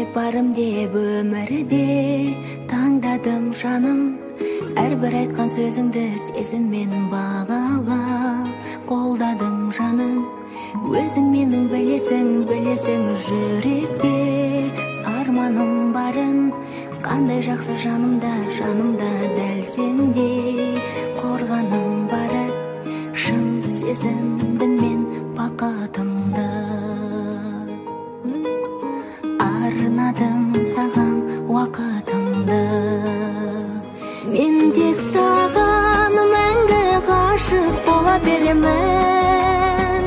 деп барым деп өмірде таңдадым жаным. Әрбір айтқан сөзіңді сезіммен бағалап қолдадым жаным. Өзің менің білесің жүректе арманым барын. Қандай жақсы жанымда дәл сендей қорғаным бары. Шын сезіндім мен бақытымды, арнадым саған уақытымды. Мен тек саған мәңгі ғашық бола беремін.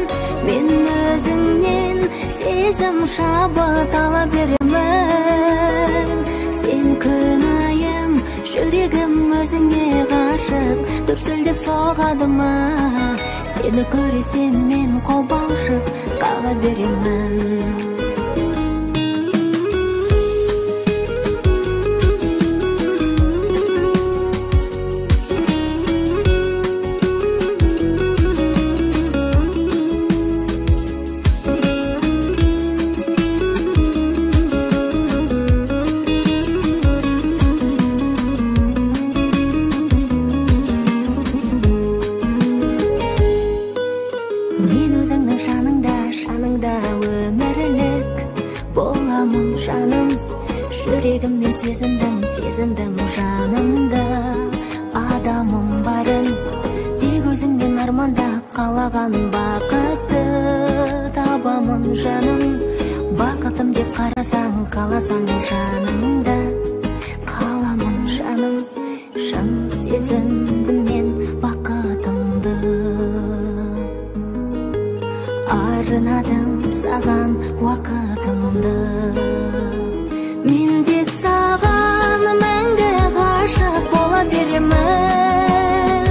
Мен өзіңнен сезім шабыт ала беремін. Сен күнайым, жүрегім өзіңе ғашық, дүрсілдеп соғады ма? Сені көресем мен қобалжып қала беремін. Жүрегіммен сезіндім жанымда адамым барын. Тек өзіңмен армандап қалаған бақытты табамын жаным. Бақытым деп қарасаң қаласаң жанымда қаламын жаным. Шын сезіндім мен бақытымды, арнадым саған уақытымды. Мен тек саған мәңгі ғашық бола беремін.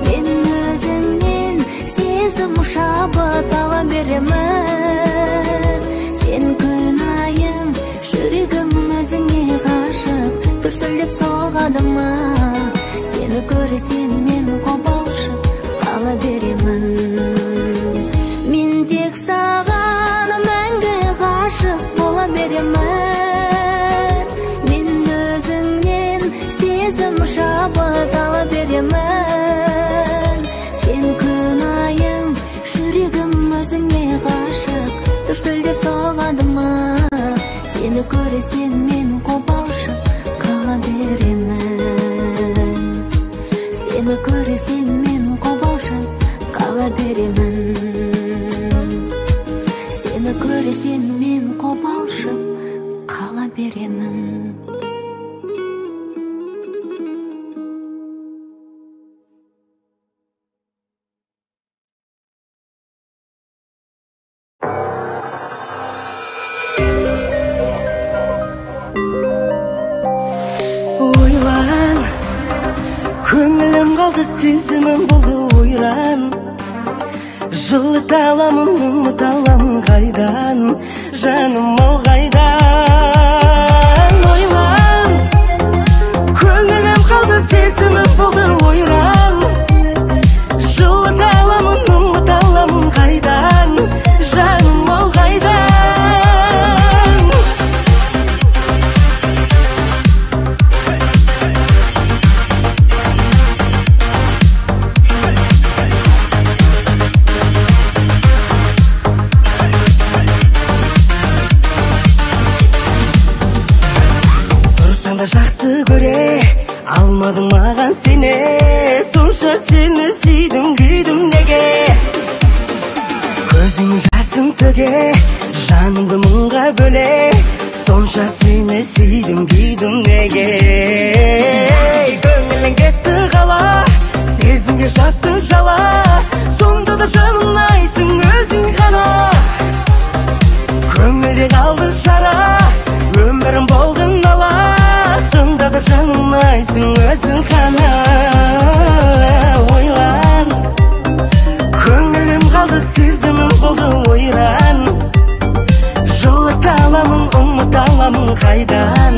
Мен өзіңнен сезім шабыт ала беремін. Сен күнайым, жүрегім өзіңе ғашық, дүрсілдеп соғады ма? Сені көресем мен қобалжып қала беремін. Мен тек саған мәңгі ғашық бола беремін. Сезім шабыт ала беремін. Сен күнайым, жүрегім өзіңе ғашық, дүрсілдеп соғады ма? Сені көресем мен қобалжып қала беремін. Сені көресем мен қобалжып қала беремін. Сені көресем мен қобалжып қала беремін. Көңілім қалды, сезімім болды ойран. Жылыта аламын, ұмыта аламын қайдан? Жаным ау қайдан? Ойлан. Көңілім қалды, сезімім болды ойран. Жылыта аламын, ұмыта аламын қайдан? Жаным ау қайдан? Жақсы көре алмадым маған сені, сонша сені сүйдім күйдім неге? Көзің жасың төге, жанымды мұңға бөле, сонша сені сүйдім күйдім неге? Көңілің кетті қала, сезімге жаттың жала, сонда да жағылмайсың өзің ғана. Көңілде қалды шара, өмірім болдың ала, сонда да жанылмайсың өзің ғана. Ойлан. Көңілім қалды, сезімім болды ойран. Жылыта аламын, ұмыта аламын қайдан?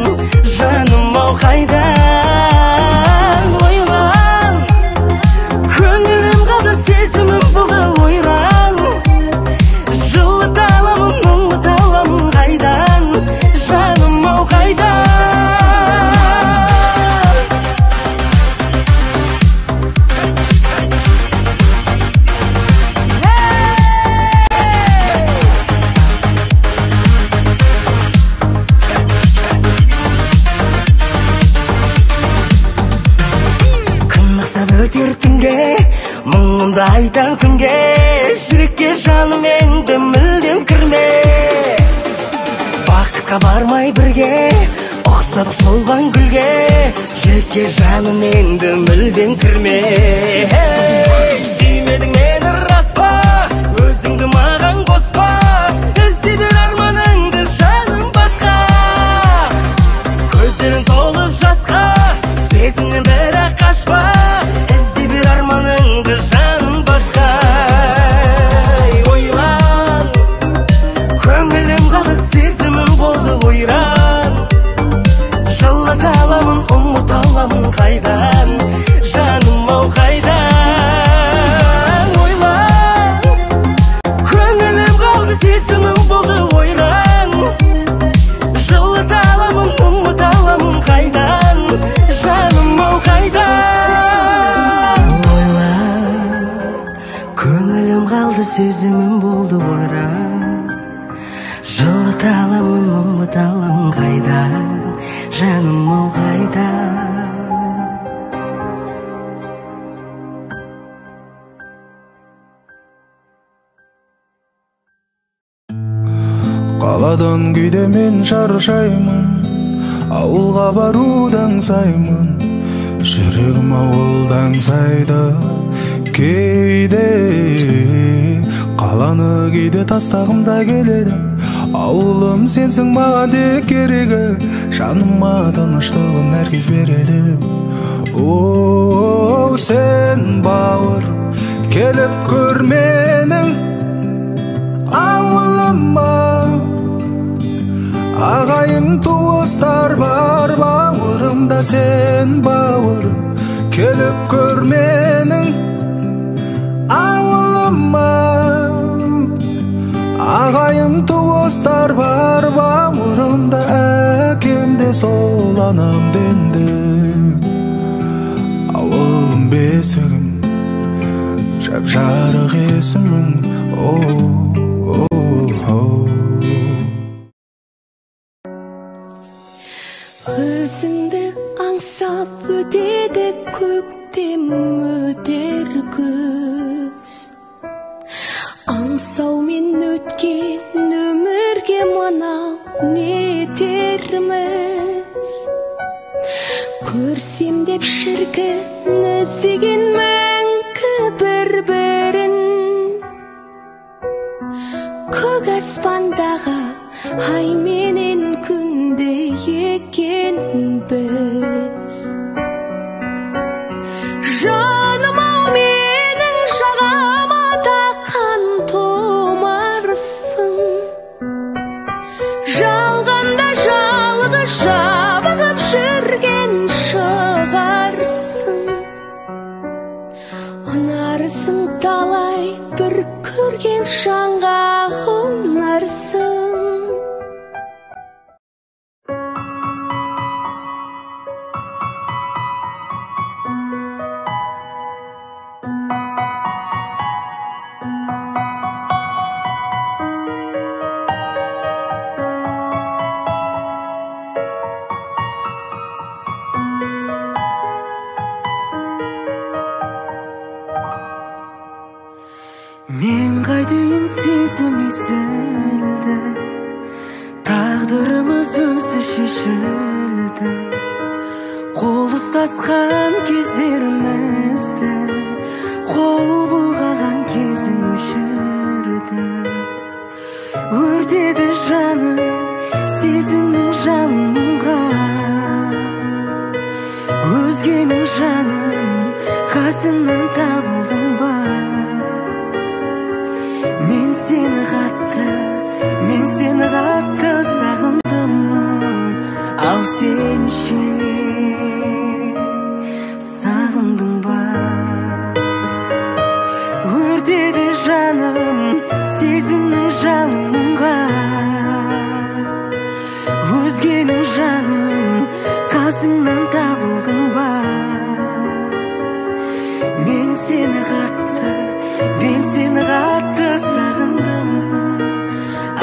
Шынымды айтам кімге, жүрекке жаным енді мүлдем кірме. Бақытқа бармай бірге, ұқсап солған гүлге, жүрекке жаным енді мүлдем кірме. Сүймедің мені рас па, өзіңді маған қоспа, ізде бір арманыңды жаным басқа. Көздерің толып жасқа, сезімнен бірақ қашпа, ізде бір арманыңды жаным басқа. Ойлан, көңілім қалды, сезімім болды ойран. Жылыта аламын, ұмыта аламын қайдан, жаным ау қайдан. Ойлан, көңілім қалды, сезімім болды ойран. Жылыта аламын, ұмыта аламын қайдан, жаным ау қайдан. Ойлан, көңілім қалды, сезімім болды ойран. Жылыта аламын, ұмыта аламын қайдан, жаным ау қайдан. Қаладан күйде мен шаршаймын, ауылға барудан саймын. Жүрегім ауылдан сайды кейде, қаланы кейде тастағым да келеді. Ауылым сенсің маған тек керегі, жаныма тыныштығын әркез береді. О, сен бауыр, келіп көр менің ауылыма. Ағайын туыстар бар бауырымда, сен бауырым, келіп көр менің ауылыма. Ағайын туыстар бар бауырымда, әкем де сол, анам денді. Ауылым бесігім, жап-жарық есімім, Өзіңді аңсап өтеді көктем, өтер күз. Аңсаумен өткен өмірге мынау не етерміз. Көрсем деп шіркін іздеген мәңгі бір-бірін, көк аспандағы ай менен күнде екенбіз. Жаным ау менің жағама таққан тұмарсың, жалғанда жалғыз жабығып жүрген шығарсың. Ұнарсың талай бір көрген шаңға ұнарсың. Мен қайдайын сезім есілді, тағдырымыз өзі шешілді. Қол ұстасқан кездерімізді, қол бұлғаған кезің өшірді. Өртеді жаным сезімнің жанымға, өзгенің жаным қасынан табылдың ба. Мен сені қатты сағындым, ал сен ше сағындың ба. Өртеді жаным сезімнің жалынға, өзгенің жаным қасыңнан табылдың ба. Мен сені қатты сағындым,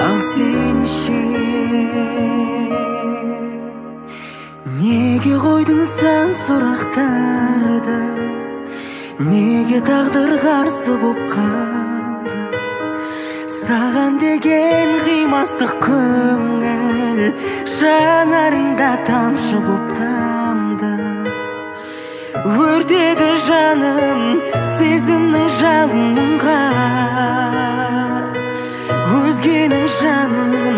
ал сен ше неге қойдың сан сұрақтарды, Неге тағдыр қарсы боп қалды, саған деген қимастық көңіл, жанарыңда тамшы боп тамды. Өртеді жаным сезімнің жалынға, өзгенің жаным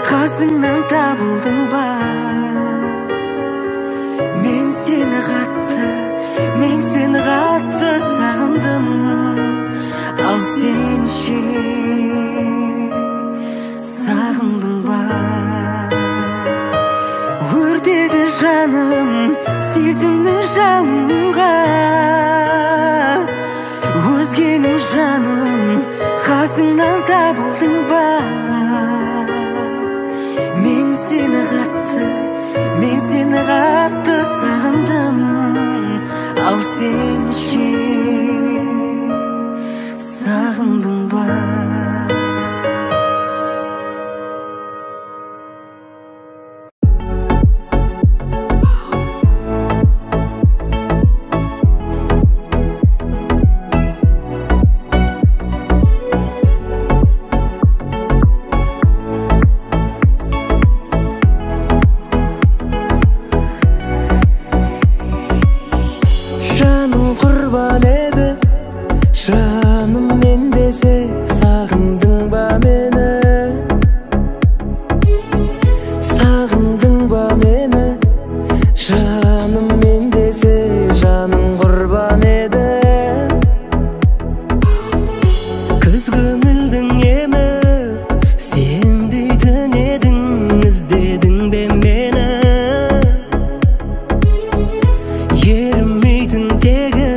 қасыңнан табылдың ба? Мен сені қатты сағындым, ал сен ше сағындың ба? Өртеді жаным сезімнің жалынға, өзгенің жаным қасыңнан табылдың ба? Мен сені қатты сағындым, ал сен ше сағындың ба? Жаным мен десе сағындың ба мені? Сағындың ба мені? Жаным мен десе жаным құрбан еді. Күз көңілдің емі сен дейтін едің, іздедің бе мені? Ерімейтін тегі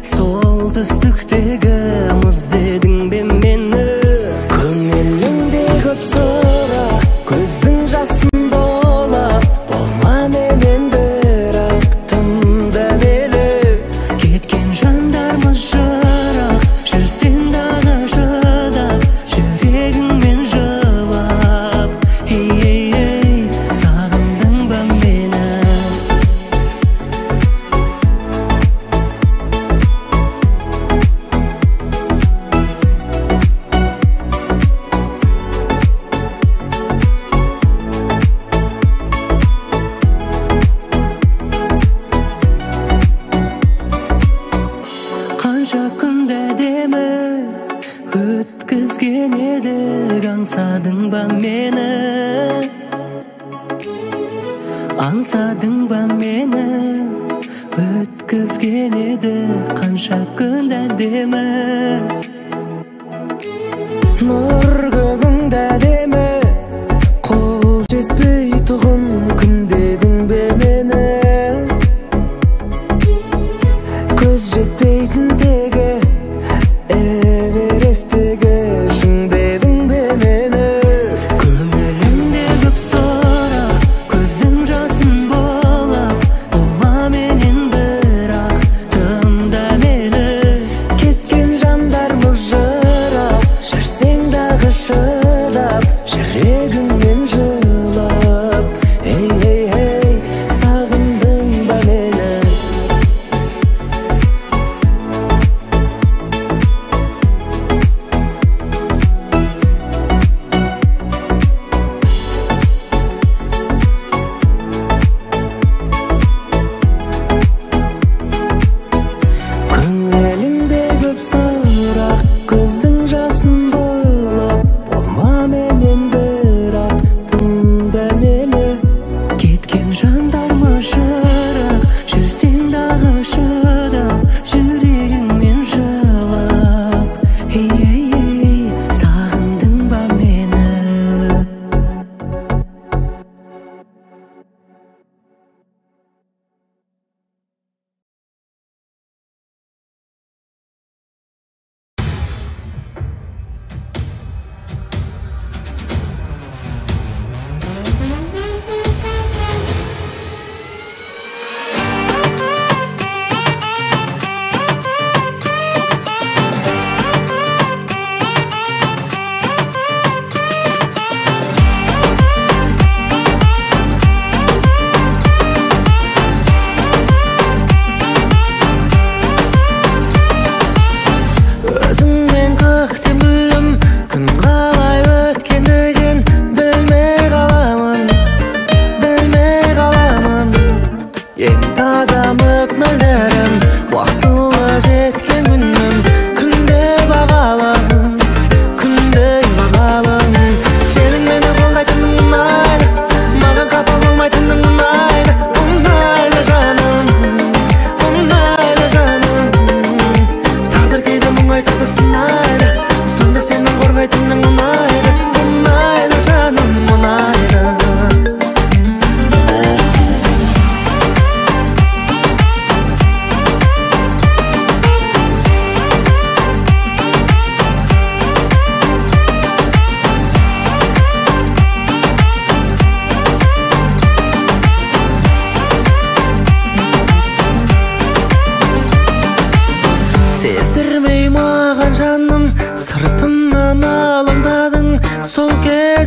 сол түстіктегі мұз дедің бе мені? Көңіліңде көп сұрақ, көздің жасын долап, болма менен бірақ тымда мейлі. Кеткен жандармыз жырақ, жүрсең дағы шыдап, жүрегіңмен жылап. Ей, сағындың ба мені? Қанша күнді әдемі өткізген едік, аңсадың ба мені? Аңсадың ба мені? Өткізген едік қанша күнді әдемі. Нұр көгіңді әдемі, қол жетпей тұғын күндедің бе мені? Көз жетпейтін тегі Эвересттегі шыңдедің бе мені? Көңілімде көп сұрақ, көздің жасын болап, болма менен бірақ тымда мейлі. Кеткен жандармыз жырақ, жүрсең дағы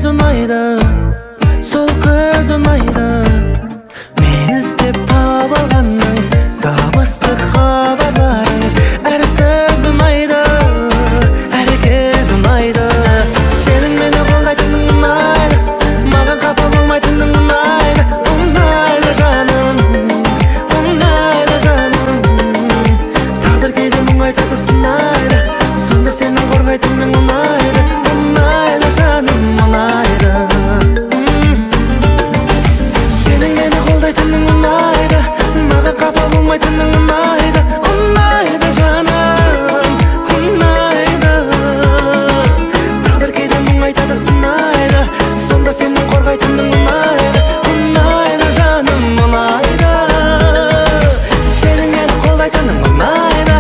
көз ұнайды, сол көз ұнайды. Мен іздеп таба алғанның дабысты хабарларың, әр сөз ұнайды, әр кез ұнайды. Сенің мені қолдайтының ұнайды, маған қапа болмайтының ұнайды. Ұнайды жаным, ұнайды жаным. Тағдыр кейде мұңайтады, сынайды, сонда сенің қорғайтының ұнайды. Ұнайды жаным, ұнайды. Сенің мені қолдайтының ұнайды, маған қапа болмайтының ұнайды. Ұнайды жаным, ұнайды. Тағдыр кейде мұңайтады, сынайды, сонда сенің қорғайтының ұнайды. Ұнайды жаным, ұнайды. Сенің мені қолдайтының ұнайды,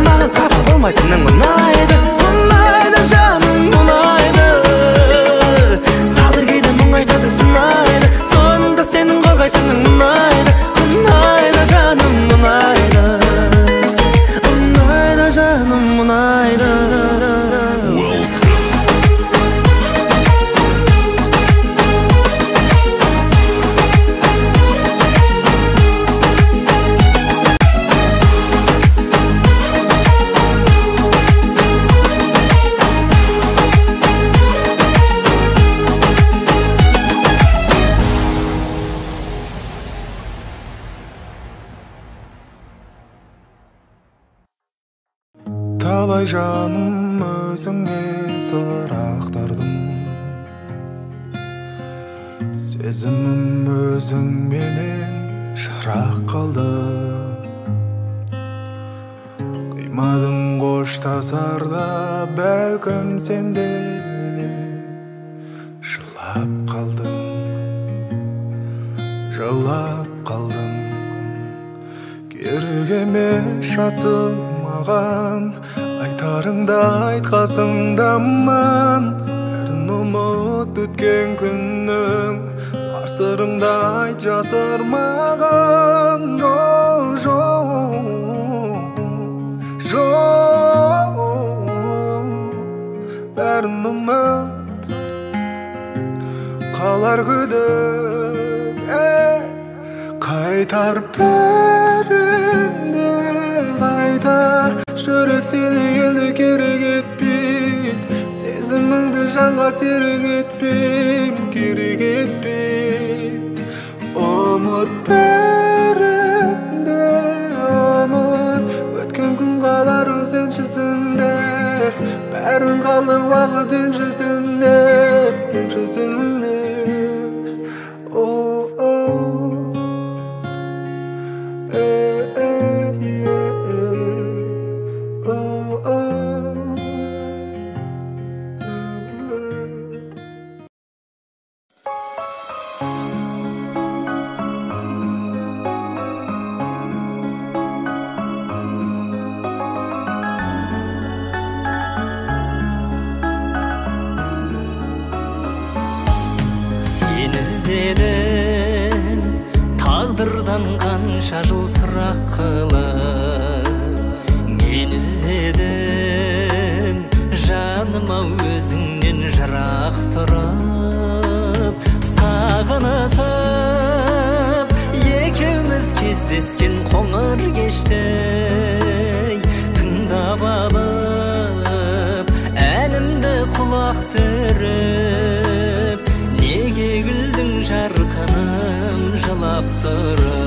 маған қапа болмайтының ұнайды. Ұнайды жаным, ұнайды. Тағдыр кейде мұңайтады, сынайды, сонда сенің қорғайтының ұнайды. Ұнайды жаным, ұнайды. Ұнайды жаным, ұнайды. Талай жаным өзіңе сыр ақтардым, сезімім өзіңменен шырақ қалды. Қимадым қоштасарда бәлкім сенде жылап қалдың, жылап қалдың. Керек емес жасың маған, айтарыңда айтқасыңдаман. Бәрін ұмыт өткен күннің, бар сырыңды айт жасырмаған. Жоқ, жоқ, жоқ, бәрін ұмыт, қалар күдік, қайтар бәрінде қайта. Жүрек сені енді керек етпейді, сезіміңді жанға серік етпейм, керек етпейді. Ұмыт бәрінде, ұмыт, өткен күн қалар өз еншісінде. Бәрін қалдың уақыт еншісінде, еншісінде. Тағдырдан қанша жыл сұрақ қылып мен іздедім, жаным-ау өзіңнен жырақ тұрып. Сағынысып екеуміз кездескен қоңыр кеште тыңдап алып әнімді құлақ түріп. Неге күлдің жарқыным жылап тұрып?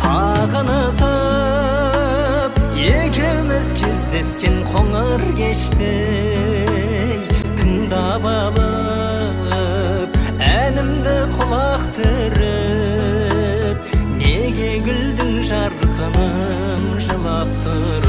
Сағынысып екеуміз кездескен қоңыр кеште тыңдап алып әнімді құлақ түріп. Неге күлдің жарқыным жылап тұрып?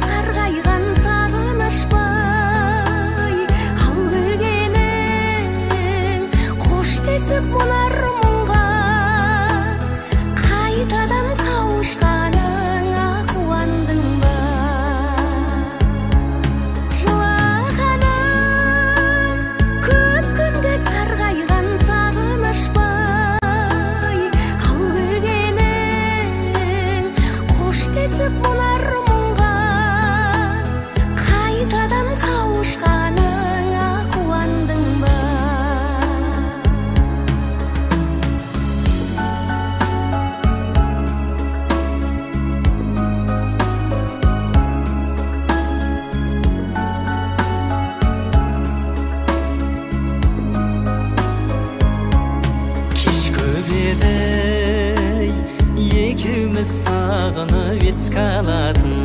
Сарғайған сағыныш бай, ал күлген басып мұнар мұңға, қайтадан қауышқаныңа қуандың ба? Екеуміз сағынып еске алатын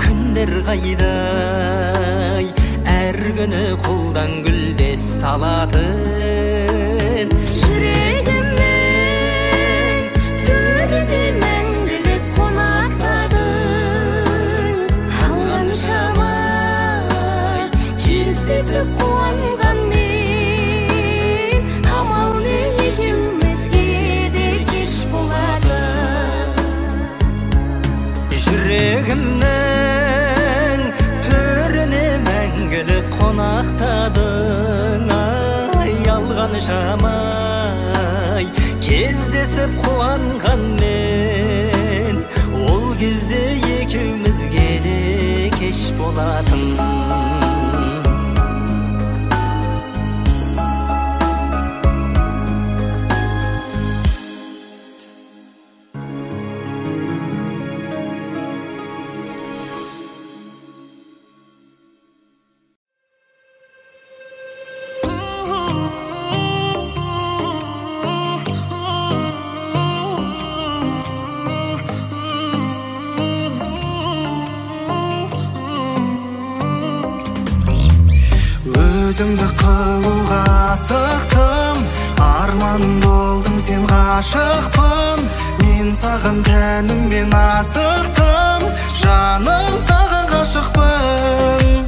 күндер қайдай, әр күні қолдан гүлдес талатын. Жүрегімнің төрінде мәңгілік қонақтадың, алған шамай кездесіп қуанған мен, амал не екеумізге де кеш болады. Жүрегімнің төріне мәңгілік қонақтадың, ай алған шамай кездесіп қуанған мен, ол кезде екеумізге де кеш болатын. Өзіңді қылуға асықтым, арманым болдың сен, ғашықпын мен саған, тәніммен асықтым, жаным саған ғашықпын.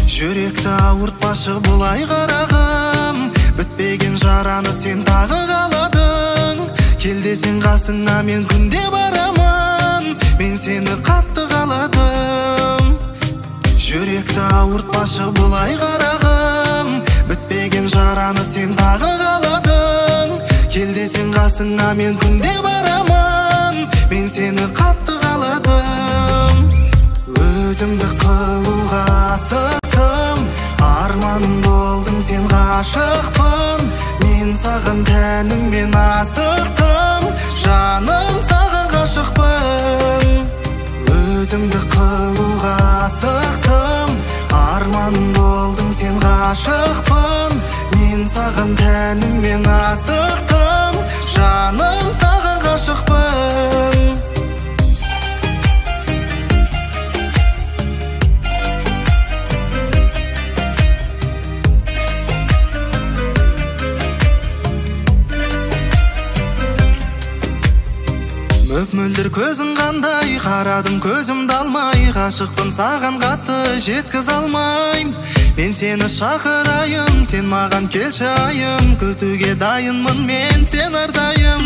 Жүректі ауыртпашы бұлай қарағым, бітпеген жараны сен тағы қаладың. Кел десең қасыңа мен күнде барамын, мен сені қатты қаладым. Жүректі ауыртпашы бұлай қарағым, бітпеген жараны сен тағы қаладың. Кел десең қасыңа мен күнде барамын, мен сені қатты қаладым. Өзімді қылуға асықтым, арманым болдың сен, ғашықпын мен саған, тәніммен асықтым, жаным саған ғашықпын. Өзімді қылуға асықтым, арманым болдың сен, ғашықпын мен саған, тәніммен асықтым, жаным саған ғашықпын. Мөп-мөлдір көзің қандай, қарадым көзімді алмай, ғашықпын саған қатты жеткіз алмайм. Мен сені шақырайын, сен маған келші айым, күтуге дайынмын мен сен әрдайым.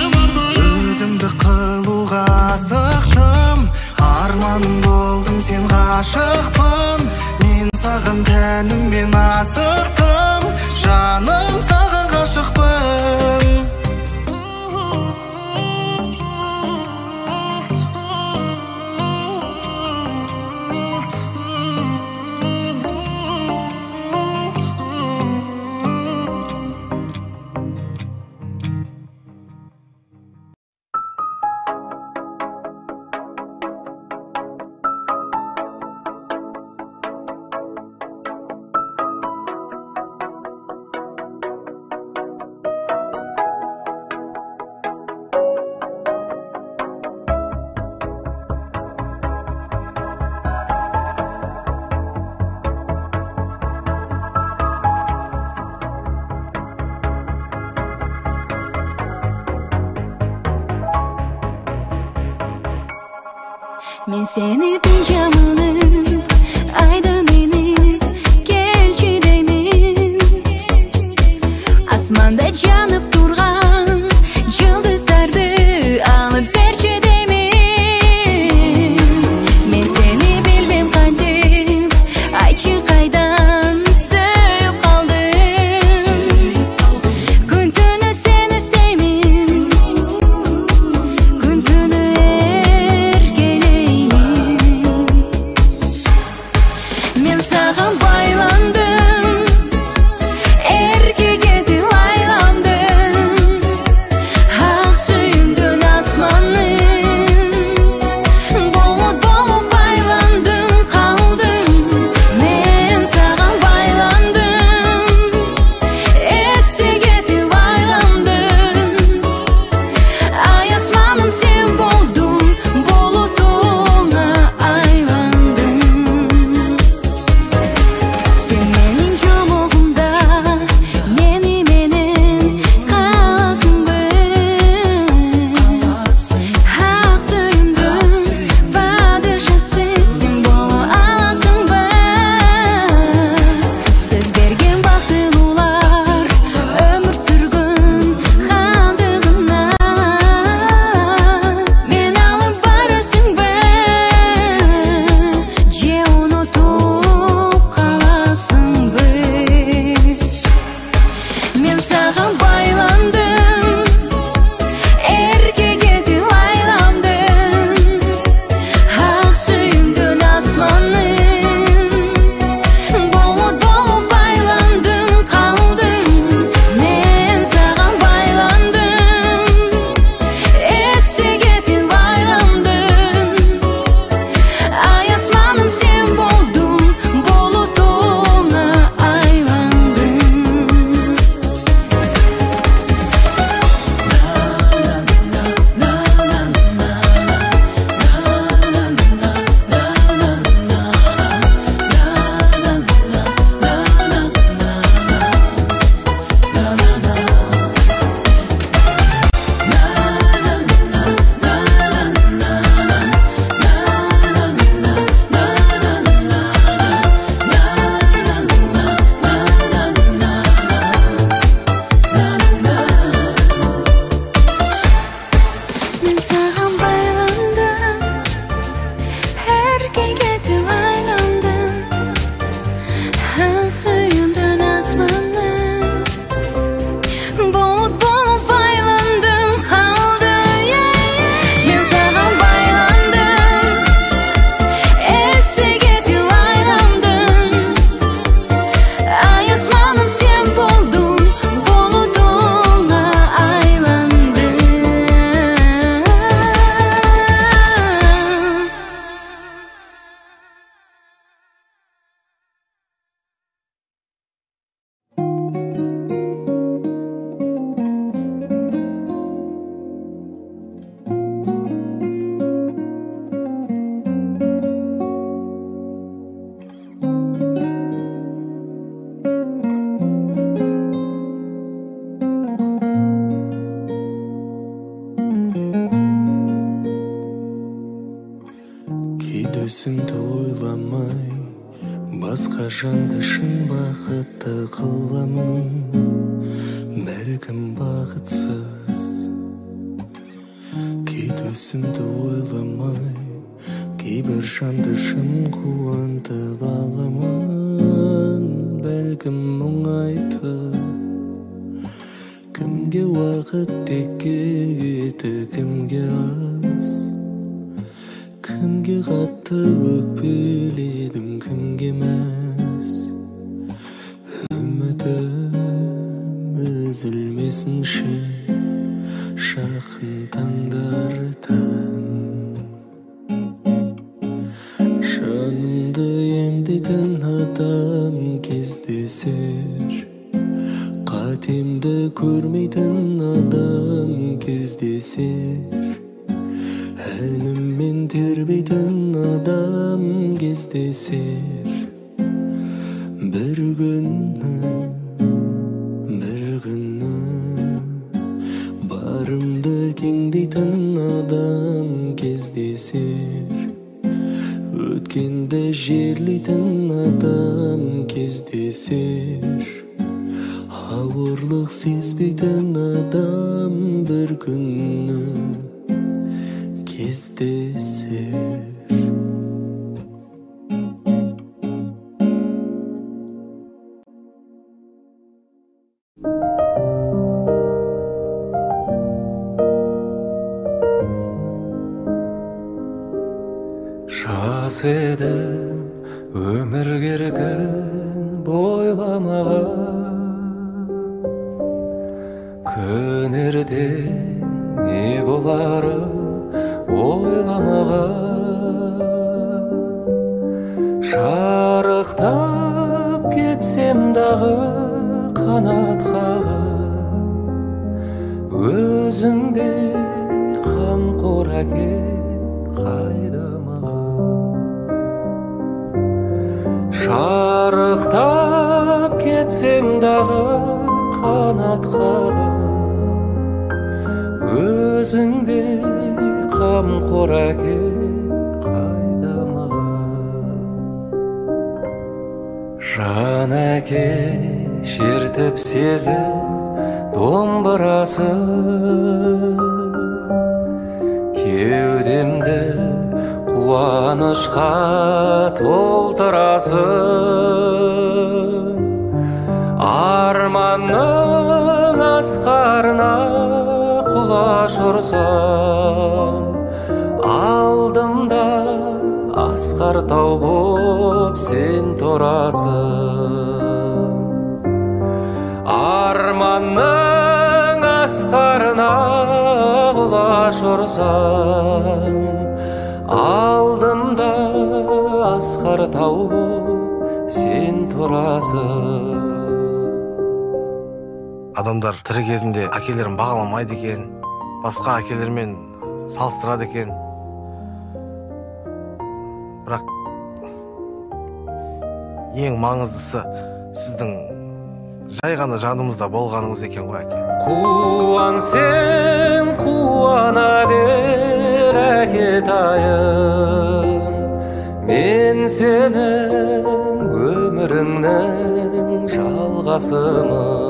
Өзімді қылуға асықтым, арманым болдың сен, ғашықпын мен саған, тәніммен асықтым, жаным саған ғашықпын. Мен сені түнжамының, айда мені келші деймін. Асманда жанып тұрған жұлдыздарды алып берші деймін. Мен сені білмем қайтып, айтшы қайдан сүйіп қалдым. Күн түні сені іздеймін, күн түні өзімді ойламай басқа жанды шын бақытты қыламын. Бәлкім бақытсыз кейде өзімді ойламай кейбір жанды шын қуантып аламын. Бәлкім мұңайтып кімге уақыт текеді, кімге аз, кімге қатты өкпеледім, кімге мәз. Үмітім үзілмесінші жақын таңдардан. Жанымды емдейтін адам кездесер, қатемді көрмейтін адам кездесер, әніммен тербейтін адам кездесер. Бір күні барымды кеңдейтін адам кездесер, өткенді жерлейтін адам кездесер. Ауырлық сезбейтін адам бір күні кездесер. Жас едім өмір керген бойламаған, күн ертең не боларын ойламаған. Шарықтап кетсем дағы қанат қағып, өзіңдей қамқор әке қайда маған. Шарықтап кетсем дағы қанат қағып, өзіңдей қамқор әке қайда маған. Жан әке шертіп сезім домбырасы, кеудемді қуанышқа толтырасың. Арманның асқарына құлаш ұрсам, алдымда асқар тау боп сен тұрасың. Арманның асқарына құлаш ұрсам, алдымда асқар тау боп сен тұрасың. Адамдар тірі кезінде әкелерін бағаламайды екен, басқа әкелермен салыстырады екен. Бірақ ең маңыздысы сіздің жай ғана жанымызда болғаныңыз екен ғой әке. Қуан сен қуана бер әкетайым, мен сенің өміріңнің жалғасымын.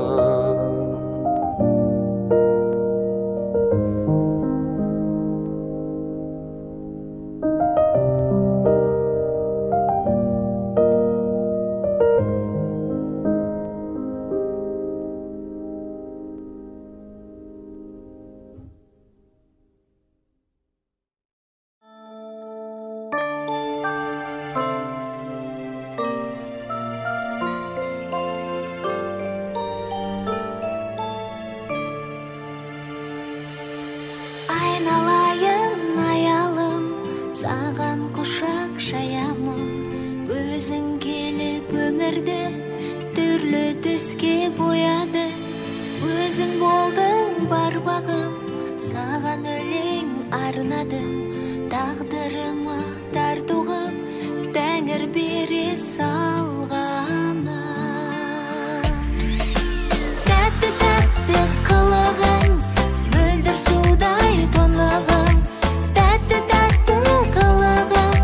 Саған құшақ жаямын, өзің келіп өмірді түрлі түске бояды. Өзің болдың бар бағым, саған өлең арнадым. Тағдырыма тартуғым Тәңір бере салғаны. Тәтті қылығың, мөлдір судай тонығың. Тәтті қылығың,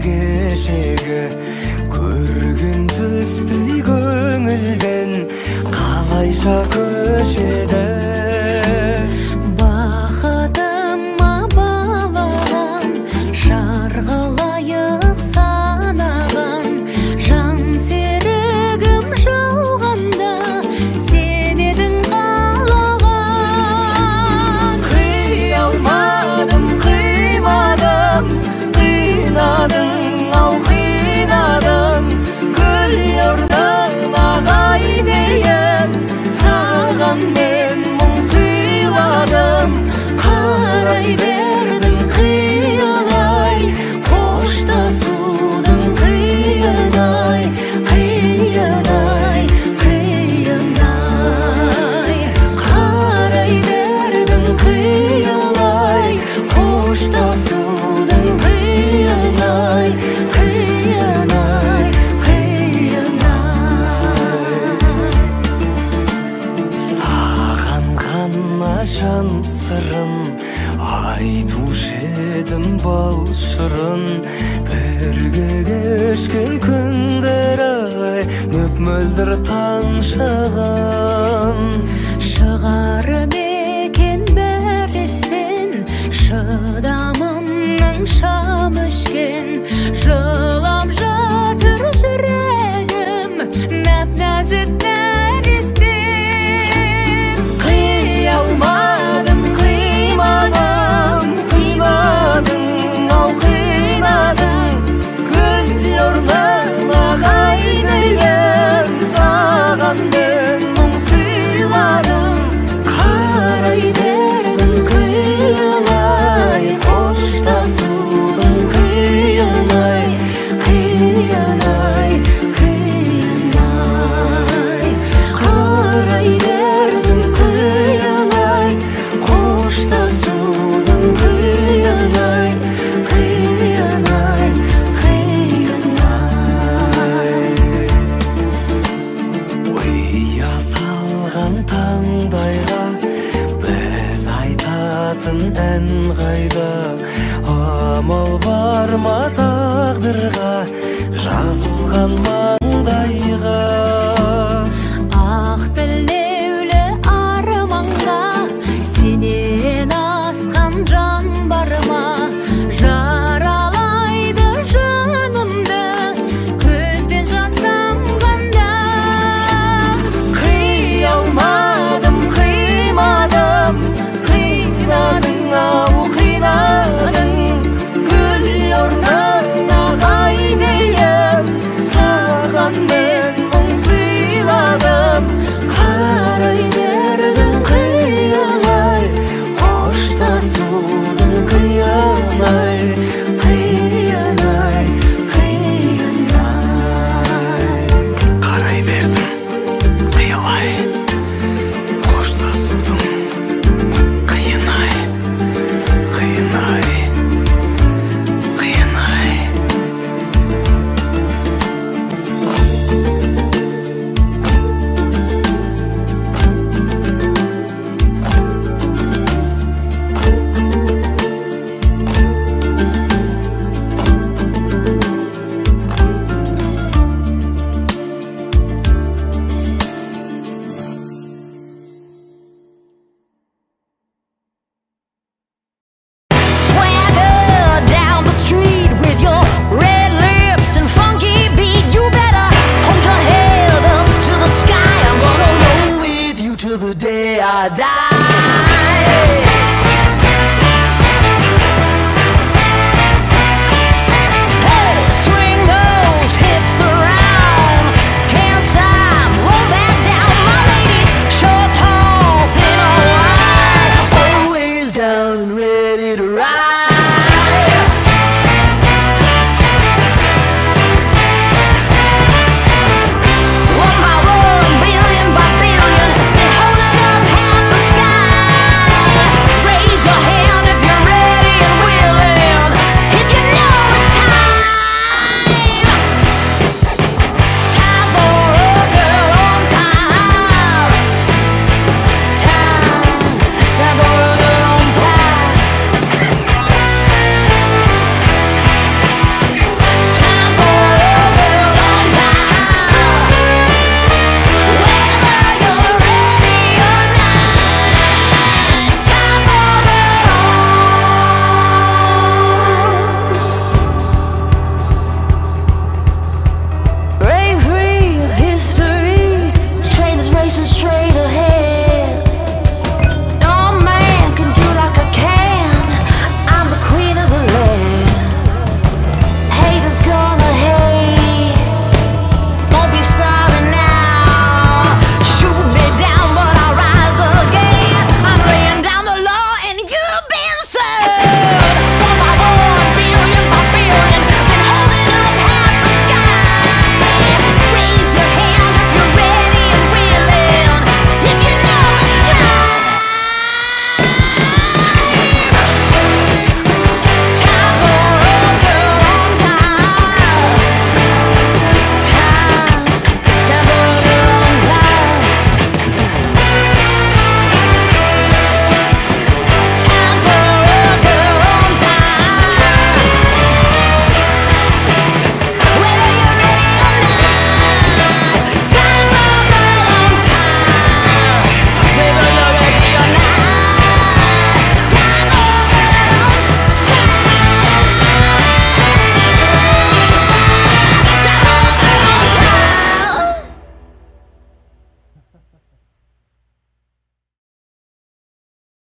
кешегі көрген түстей көңілден қалайша көшеді. Бақытыма балаған жарғылайық санаған жан серігім жауғанда сен едің қалаған. Қия алмадым, қимадым, қинадың ау қинадың, гүл орнын ағай дейін саған мен мұң сыйладым. Қарай бердің қиялай қоштасудың қиынай, қиынай, қиынай. Қарай бердің қиялай қоштасудың қиынай, қиынай, қиынай. Саған ғана жан сырын айтушы едім бал шырын. Бірге кешкен күндер ай мөп-мөлдір таң шығын. Шығарып екен бәр естен шыдамымның шам өшкен. Жылап жатыр жүрегім нәп-нәзік нәрестен. Қия алмадым, қимадым, қимадың ау қинадың, гүл орнын ағай дейін саған мен мұң сыйладым. Қарай бердің Қиялай қоштасудың қиынай, қиынай, қиынай. Қарай бердің қиялай қоштасудың қиынай, қиынай, қиынай. Ұя салған таңдайға біз айтатын ән қайда? Амал бар ма тағдырға жазылған ма?